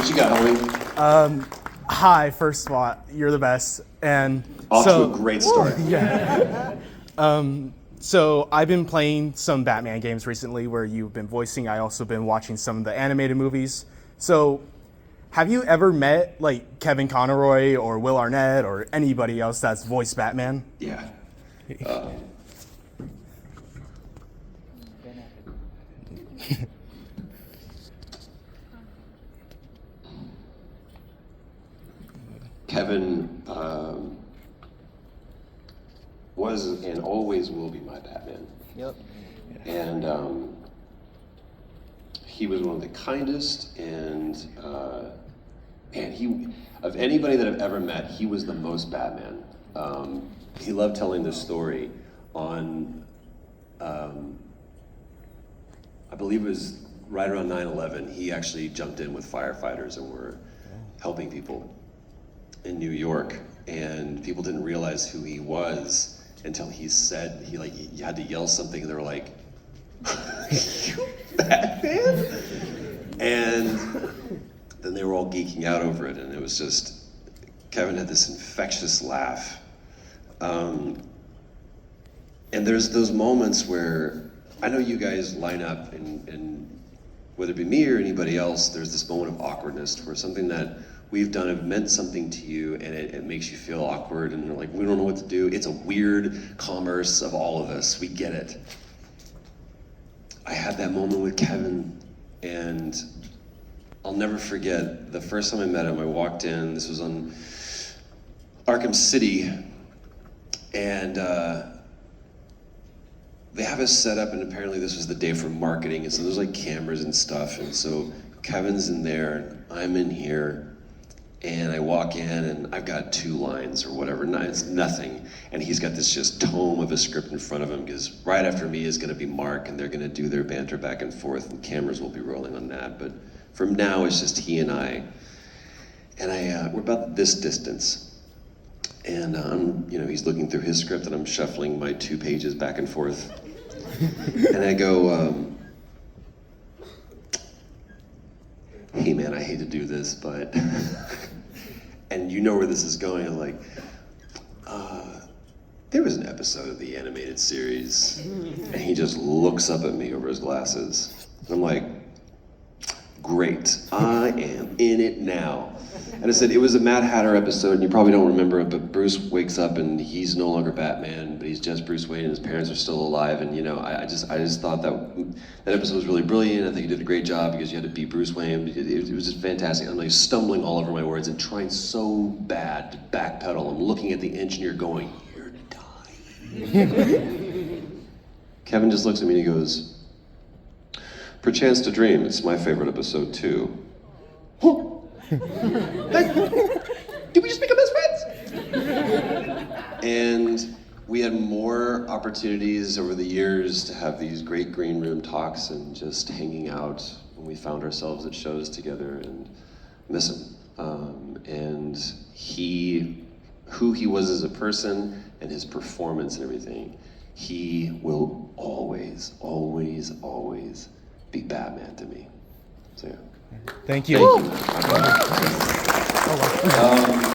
What you got, homie? Hi, first of all, you're the best. And Off so, to a great start. Yeah. So I've been playing some Batman games recently where you've been voicing. I also been watching some of the animated movies. So have you ever met like Kevin Conroy or Will Arnett or anybody else that's voiced Batman? Yeah. Kevin was and always will be my Batman. Yep. And he was one of the kindest and he, of anybody that I've ever met, he was the most Batman. He loved telling this story on, I believe it was right around 9/11, he actually jumped in with firefighters and were helping people in New York, and people didn't realize who he was until he said, he had to yell something and they were like, "You Batman?" And then they were all geeking out over it, and it was just, Kevin had this infectious laugh. And there's those moments where, I know you guys line up and whether it be me or anybody else, there's this moment of awkwardness where something that we've done have meant something to you and it makes you feel awkward and you're like, we don't know what to do. It's a weird commerce of all of us, we get it. I had that moment with Kevin and I'll never forget, the first time I met him, I walked in, this was on Arkham City, and they have us set up, and apparently this was the day for marketing, and so there's like cameras and stuff, and so Kevin's in there, and I'm in here, and I walk in, and I've got 2 lines or whatever, it's nothing, and he's got this just tome of a script in front of him, because right after me is gonna be Mark, and they're gonna do their banter back and forth, and cameras will be rolling on that, but from now, it's just he and I. And we're about this distance. And he's looking through his script and I'm shuffling my 2 pages back and forth. And I go, hey man, I hate to do this, but, and you know where this is going. I'm like, there was an episode of the animated series. And he just looks up at me over his glasses. And I'm like, great, I am in it now. And I said, it was a Mad Hatter episode, and you probably don't remember it, but Bruce wakes up and he's no longer Batman, but he's just Bruce Wayne and his parents are still alive. And I just thought that episode was really brilliant. I think you did a great job because you had to beat Bruce Wayne. It was just fantastic. I'm like stumbling all over my words and trying so bad to backpedal. I'm looking at the engineer going, you're dying. Kevin just looks at me and he goes, perchance to dream, it's my favorite episode too. Did we just become best friends? And we had more opportunities over the years to have these great green room talks and just hanging out when we found ourselves at shows together, and miss him. And who he was as a person and his performance and everything, he will always, always, always be Batman to me. So yeah. Thank you. Thank you.